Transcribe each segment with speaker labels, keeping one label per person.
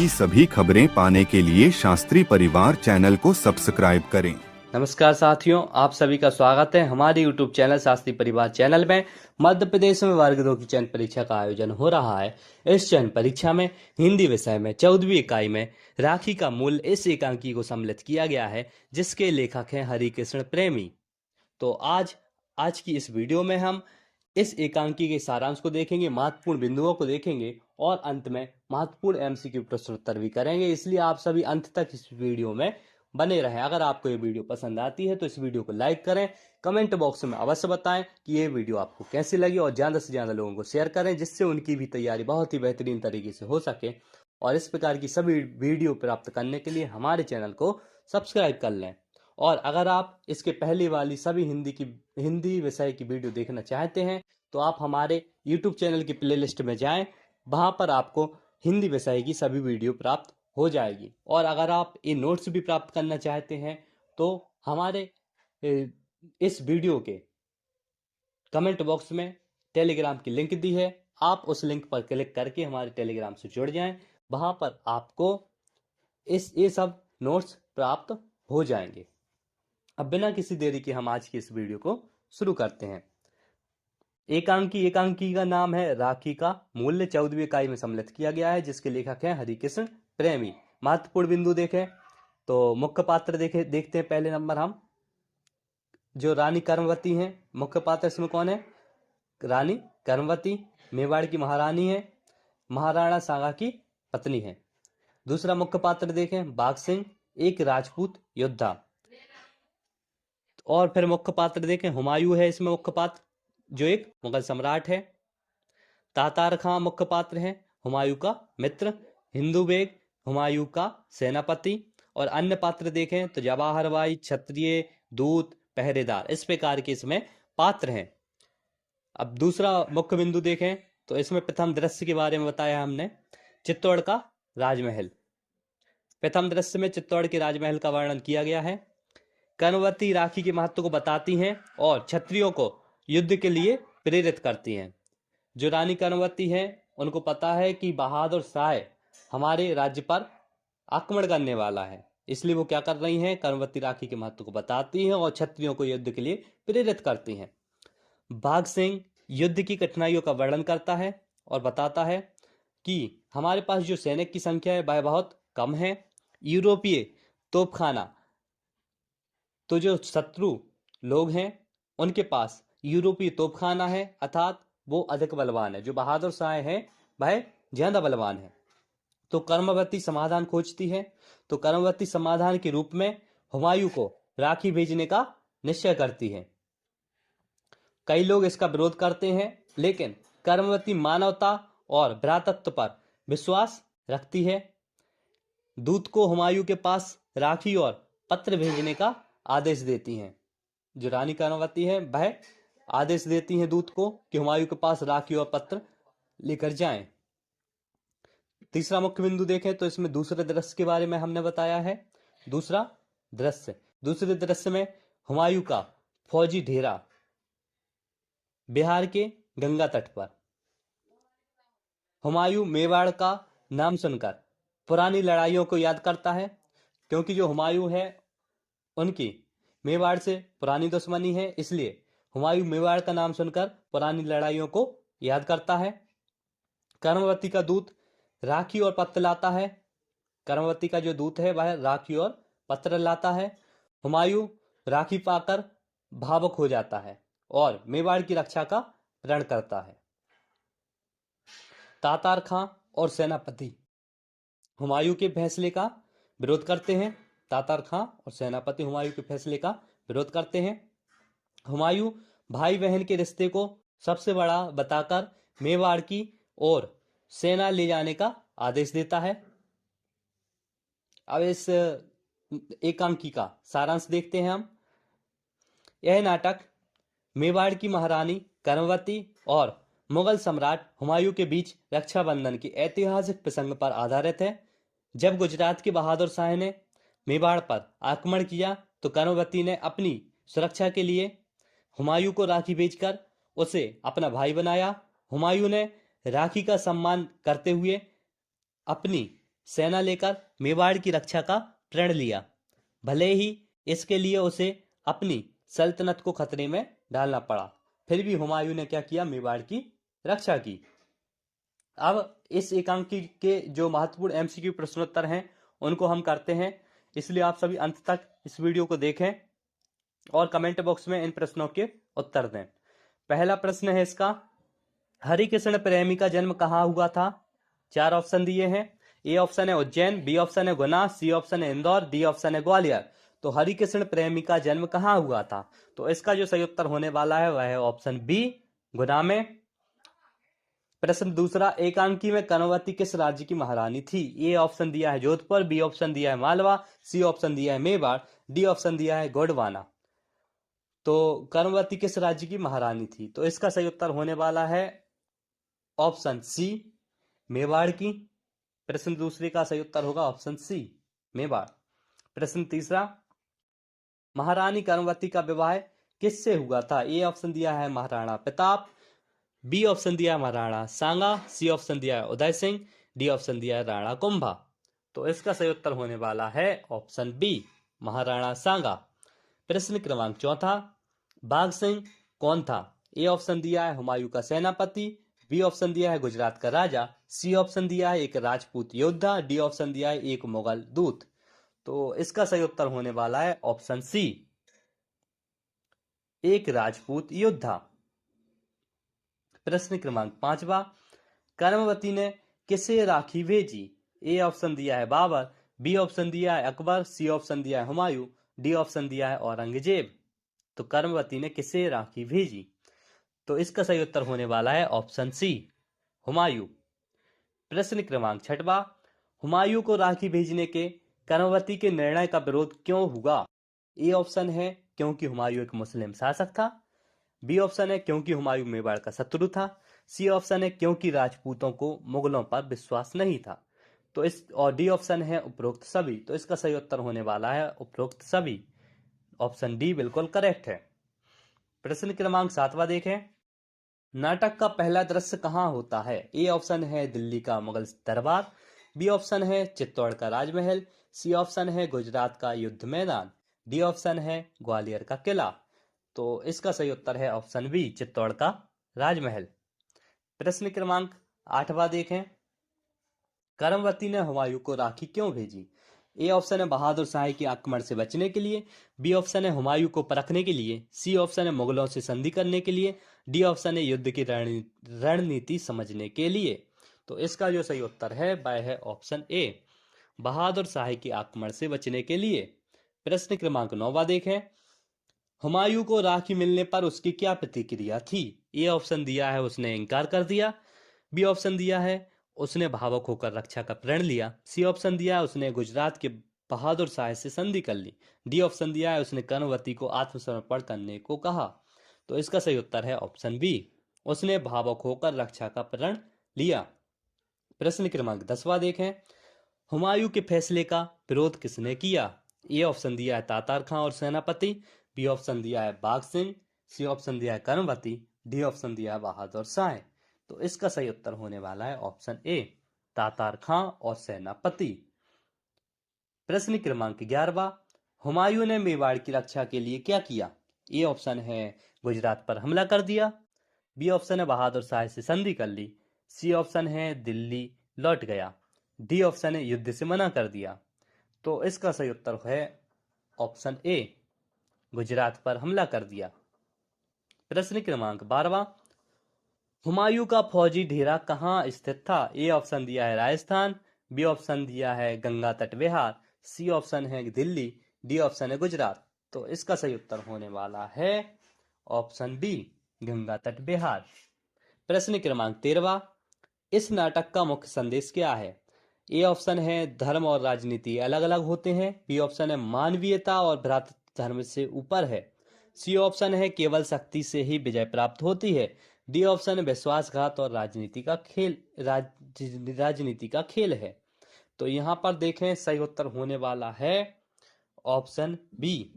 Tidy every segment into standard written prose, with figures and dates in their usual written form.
Speaker 1: की सभी खबरें पाने के लिए शास्त्री परिवार चैनल को सब्सक्राइब करें।
Speaker 2: नमस्कार साथियों, आप सभी का स्वागत है हमारे YouTube चैनल शास्त्री परिवार चैनल में। मध्य प्रदेश में वर्ग 2 की चयन परीक्षा का आयोजन हो रहा है। इस चयन परीक्षा में हिंदी विषय में 14वीं इकाई में राखी का मूल्य इस एकांकी को सम्मिलित किया गया है, जिसके लेखक हैं हरिकृष्ण प्रेमी। तो आज की इस वीडियो में हम इस एकांकी के सारांश को देखेंगे, महत्वपूर्ण बिंदुओं को देखेंगे और अंत में महत्वपूर्ण एमसीक्यू प्रश्नोत्तर भी करेंगे। इसलिए आप सभी अंत तक इस वीडियो में बने रहें। अगर आपको ये वीडियो पसंद आती है तो इस वीडियो को लाइक करें, कमेंट बॉक्स में अवश्य बताएं कि ये वीडियो आपको कैसी लगी और ज़्यादा से ज़्यादा लोगों को शेयर करें, जिससे उनकी भी तैयारी बहुत ही बेहतरीन तरीके से हो सके। और इस प्रकार की सभी वीडियो प्राप्त करने के लिए हमारे चैनल को सब्सक्राइब कर लें। और अगर आप इसके पहले वाली सभी हिंदी विषय की वीडियो देखना चाहते हैं तो आप हमारे YouTube चैनल की प्लेलिस्ट में जाएं, वहां पर आपको हिंदी विषय की सभी वीडियो प्राप्त हो जाएगी। और अगर आप ये नोट्स भी प्राप्त करना चाहते हैं तो हमारे इस वीडियो के कमेंट बॉक्स में टेलीग्राम की लिंक दी है, आप उस लिंक पर क्लिक करके हमारे टेलीग्राम से जुड़ जाएं। वहां पर आपको ये सब नोट्स प्राप्त हो जाएंगे। अब बिना किसी देरी के हम आज की इस वीडियो को शुरू करते हैं। एकांकी का नाम है राखी का मूल्य, 14वीं इकाई में सम्मिलित किया गया है, जिसके लेखक हैं हरिकृष्ण प्रेमी। महत्वपूर्ण बिंदु देखें तो मुख्य पात्र देखते हैं। पहले नंबर हम जो रानी कर्मवती हैं, मुख्य पात्र इसमें कौन है? रानी कर्मवती मेवाड़ की महारानी है, महाराणा सांगा की पत्नी है। दूसरा मुख्य पात्र देखें बाघ सिंह, एक राजपूत योद्धा। और फिर मुख्य पात्र देखें हुमायूं है इसमें मुख्य पात्र, जो एक मुगल सम्राट है। तातार खां मुख्य पात्र है, हुमायूं का मित्र। हिंदू बेग हुमायूं का सेनापति। और अन्य पात्र देखें तो जवाहर बाई, क्षत्रिय, दूत, पहरेदार, इस प्रकार के इसमें पात्र हैं। अब दूसरा मुख्य बिंदु देखें तो इसमें प्रथम दृश्य के बारे में बताया हमने, चित्तौड़ का राजमहल। प्रथम दृश्य में चित्तौड़ के राजमहल का वर्णन किया गया है। कर्मवती राखी के महत्व को बताती हैं और क्षत्रियों को युद्ध के लिए प्रेरित करती हैं। जो रानी कर्मवती हैं उनको पता है कि बहादुर शाह हमारे राज्य पर आक्रमण करने वाला है, इसलिए वो क्या कर रही हैं, कर्मवती राखी के महत्व को बताती हैं और क्षत्रियों को युद्ध के लिए प्रेरित करती हैं। बाघ सिंह युद्ध की कठिनाइयों का वर्णन करता है और बताता है कि हमारे पास जो सैनिक की संख्या है वह बहुत कम है। यूरोपीय तोपखाना, तो जो शत्रु लोग हैं उनके पास यूरोपीय तोपखाना है, अर्थात वो अधिक बलवान है। जो बहादुर शाह है वह ज्यादा बलवान है। तो कर्मवती समाधान खोजती है। तो कर्मवती समाधान के रूप में हुमायूं को राखी भेजने का निश्चय करती है। कई लोग इसका विरोध करते हैं, लेकिन कर्मवती मानवता और भ्रातृत्व पर विश्वास रखती है। दूत को हुमायूं के पास राखी और पत्र भेजने का आदेश देती हैं। जो रानी कर्मवती है वह आदेश देती हैं दूत को कि हुमायूं के पास राखी और पत्र लेकर जाएं। तीसरा मुख्य बिंदु देखें तो इसमें दूसरे दृश्य के बारे में हमने बताया है। दूसरे दृश्य में हुमायूं का फौजी डेरा बिहार के गंगा तट पर। हुमायूं मेवाड़ का नाम सुनकर पुरानी लड़ाइयों को याद करता है, क्योंकि जो हुमायूं है उनकी मेवाड़ से पुरानी दुश्मनी है, इसलिए हुमायूं मेवाड़ का नाम सुनकर पुरानी लड़ाइयों को याद करता है। कर्मवती का दूत राखी और पत्र लाता है। कर्मवती का जो दूत है वह राखी और पत्र लाता है। हुमायूं राखी पाकर भावुक हो जाता है और मेवाड़ की रक्षा का प्रण करता है। तातार खां और सेनापति हुमायूं के फैसले का विरोध करते हैं। तातार खां और सेनापति हुमायूं के फैसले का विरोध करते हैं। हुमायूं भाई बहन के रिश्ते को सबसे बड़ा बताकर मेवाड़ की ओर सेना ले जाने का आदेश देता है। अब इस एकांकी का सारांश देखते हैं हम। यह नाटक मेवाड़ की महारानी कर्मवती और मुगल सम्राट हुमायूं के बीच रक्षाबंधन के ऐतिहासिक प्रसंग पर आधारित है। जब गुजरात के बहादुर शाह ने मेवाड़ पर आक्रमण किया तो कर्मवती ने अपनी सुरक्षा के लिए हुमायूं को राखी भेजकर उसे अपना भाई बनाया। हुमायूं ने राखी का सम्मान करते हुए अपनी सेना लेकर मेवाड़ की रक्षा का प्रण लिया। भले ही इसके लिए उसे अपनी सल्तनत को खतरे में डालना पड़ा, फिर भी हुमायूं ने क्या किया, मेवाड़ की रक्षा की। अब इस एकांकी के जो महत्वपूर्ण एमसीक्यू प्रश्नोत्तर हैं उनको हम करते हैं, इसलिए आप सभी अंत तक इस वीडियो को देखें और कमेंट बॉक्स में इन प्रश्नों के उत्तर दें। पहला प्रश्न है इसका, हरिकृष्ण प्रेमी का जन्म कहाँ हुआ था? 4 ऑप्शन दिए हैं। ए ऑप्शन है उज्जैन, बी ऑप्शन है गुना, सी ऑप्शन है इंदौर, डी ऑप्शन है ग्वालियर। तो हरिकृष्ण प्रेमी का जन्म कहाँ हुआ था? तो इसका जो सही उत्तर होने वाला है वह है ऑप्शन बी, गुना में। प्रश्न दूसरा, एकांकी में कर्मवती किस राज्य की महारानी थी? ए ऑप्शन दिया है जोधपुर, बी ऑप्शन दिया है मालवा, सी ऑप्शन दिया है मेवाड़, डी ऑप्शन दिया है गोंडवाना। तो कर्मवती किस राज्य की महारानी थी? तो इसका सही उत्तर होने वाला है ऑप्शन सी, मेवाड़ की। प्रश्न दूसरे का सही उत्तर होगा ऑप्शन सी, मेवाड़। प्रश्न तीसरा, महारानी कर्मवती का विवाह किससे हुआ था? ए ऑप्शन दिया है महाराणा प्रताप, बी ऑप्शन दिया है महाराणा सांगा, सी ऑप्शन दिया है उदय सिंह, डी ऑप्शन दिया है राणा कुंभा। तो इसका सही उत्तर होने वाला है ऑप्शन बी, महाराणा सांगा। प्रश्न क्रमांक चौथा, बाघ सिंह कौन था? ए ऑप्शन दिया है हुमायूं का सेनापति, बी ऑप्शन दिया है गुजरात का राजा, सी ऑप्शन दिया है एक राजपूत योद्धा, डी ऑप्शन दिया है एक मुगल दूत। तो इसका सही उत्तर होने वाला है ऑप्शन सी, एक राजपूत योद्धा। प्रश्न क्रमांक पांचवा, कर्मवती ने किसे राखी भेजी? ए ऑप्शन दिया है बाबर, बी ऑप्शन दिया है अकबर, सी ऑप्शन दिया है हुमायूं, डी ऑप्शन दिया है औरंगजेब। तो कर्मवती ने किसे राखी भेजी? तो इसका सही उत्तर होने वाला है ऑप्शन सी, हुमायूं। प्रश्न क्रमांक छठवा, हुमायूं को राखी भेजने के कर्मवती के निर्णय का विरोध क्यों हुआ? ए ऑप्शन है क्योंकि हुमायूं एक मुस्लिम शासक था, बी ऑप्शन है क्योंकि हुमायूं मेवाड़ का शत्रु था, सी ऑप्शन है क्योंकि राजपूतों को मुगलों पर विश्वास नहीं था। तो और डी ऑप्शन है उपरोक्त सभी। तो इसका सही उत्तर होने वाला है उपरोक्त सभी, ऑप्शन डी बिल्कुल करेक्ट है। प्रश्न क्रमांक सातवां देखें, नाटक का पहला दृश्य कहाँ होता है? ए ऑप्शन है दिल्ली का मुगल दरबार, बी ऑप्शन है चित्तौड़ का राजमहल, सी ऑप्शन है गुजरात का युद्ध मैदान, डी ऑप्शन है ग्वालियर का किला। तो इसका सही उत्तर है ऑप्शन बी, चित्तौड़ का राजमहल। प्रश्न क्रमांक आठवां देखें, कर्मवती ने हुमायूं को राखी क्यों भेजी? ए ऑप्शन है बहादुर शाह के आक्रमण से बचने के लिए, बी ऑप्शन है हुमायूं को परखने के लिए, सी ऑप्शन है मुगलों से संधि करने के लिए, डी ऑप्शन है युद्ध की रणनीति समझने के लिए। तो इसका जो सही उत्तर है वह है ऑप्शन ए, बहादुर शाह के आक्रमण से बचने के लिए। प्रश्न क्रमांक 9वां देखें, हुमायूं को राखी मिलने पर उसकी क्या प्रतिक्रिया थी? ए ऑप्शन दिया है उसने इनकार कर दिया, बी ऑप्शन दिया है उसने भावुक होकर रक्षा का प्रण लिया, सी ऑप्शन दिया है उसने गुजरात के बहादुर शाह से संधि कर ली, डी ऑप्शन दिया है उसने कर्मवती को आत्मसमर्पण करने को कहा। तो इसका सही उत्तर है ऑप्शन बी, उसने भावुक होकर रक्षा का प्रण लिया। प्रश्न क्रमांक 10वां देखें, हुमायूं के फैसले का विरोध किसने किया? ए ऑप्शन दिया है तातार खां और सेनापति, बी ऑप्शन दिया है बाघ सिंह, सी ऑप्शन दिया है कर्मवती, डी ऑप्शन दिया है बहादुर शाह। तो इसका सही उत्तर होने वाला है ऑप्शन ए, तातार खां और सेनापति। प्रश्न क्रमांक 11वां, हुमायूं ने मेवाड़ की रक्षा के लिए क्या किया? ए ऑप्शन है गुजरात पर हमला कर दिया, बी ऑप्शन है बहादुर शाह से संधि कर ली, सी ऑप्शन है दिल्ली लौट गया, डी ऑप्शन है युद्ध से मना कर दिया। तो इसका सही उत्तर है ऑप्शन ए, गुजरात पर हमला कर दिया। प्रश्न क्रमांक 12वां, हुमायूं का फौजी डेरा कहाँ स्थित था? ए ऑप्शन दिया है राजस्थान, बी ऑप्शन दिया है गंगा तट बिहार, सी ऑप्शन है दिल्ली, डी ऑप्शन है गुजरात। तो इसका सही उत्तर होने वाला है ऑप्शन बी, गंगा तट बिहार। प्रश्न क्रमांक 13वां, इस नाटक का मुख्य संदेश क्या है? ए ऑप्शन है धर्म और राजनीति अलग अलग होते हैं, बी ऑप्शन है मानवीयता और भ्रातृत्व धर्म से ऊपर है, सी ऑप्शन है केवल शक्ति से ही विजय प्राप्त होती है, डी ऑप्शन है विश्वासघात और राजनीति का खेल है। तो यहां पर देखें सही उत्तर होने वाला है ऑप्शन बी,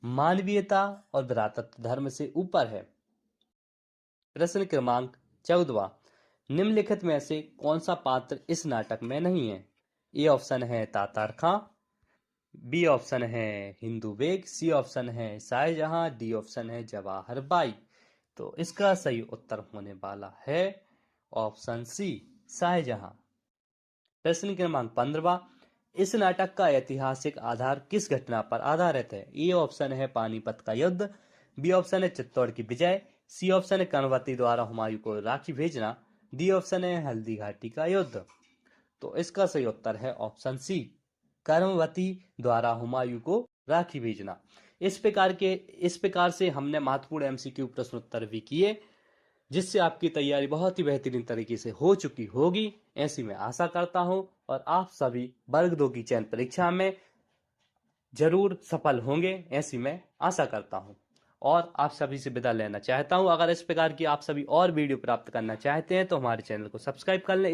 Speaker 2: मानवीयता और भ्रातृत्व धर्म से ऊपर है। प्रश्न क्रमांक 14वां, निम्नलिखित में से कौन सा पात्र इस नाटक में नहीं है? ए ऑप्शन है तातार खां, बी ऑप्शन है हिंदू बेग, सी ऑप्शन है शाहजहां, डी ऑप्शन है जवाहर बाई। तो इसका सही उत्तर होने वाला है ऑप्शन सी शाहजहां। प्रश्न क्रमांक 15, इस नाटक का ऐतिहासिक आधार किस घटना पर आधारित है? ए ऑप्शन है पानीपत का युद्ध, बी ऑप्शन है चित्तौड़ की विजय, सी ऑप्शन है कर्णवती द्वारा हुमायूं को राखी भेजना, डी ऑप्शन है हल्दी घाटी का युद्ध। तो इसका सही उत्तर है ऑप्शन सी कर्मवती द्वारा हुमायूं को राखी भेजना। इस प्रकार से हमने महत्वपूर्ण एमसीक्यू प्रश्न उत्तर भी किए, जिससे आपकी तैयारी बहुत ही बेहतरीन तरीके से हो चुकी होगी, ऐसी मैं आशा करता हूं। और आप सभी वर्ग 2 की चयन परीक्षा में जरूर सफल होंगे, ऐसी मैं आशा करता हूं और आप सभी से विदा लेना चाहता हूं। अगर इस प्रकार की आप सभी और वीडियो प्राप्त करना चाहते हैं तो हमारे चैनल को सब्सक्राइब कर लें।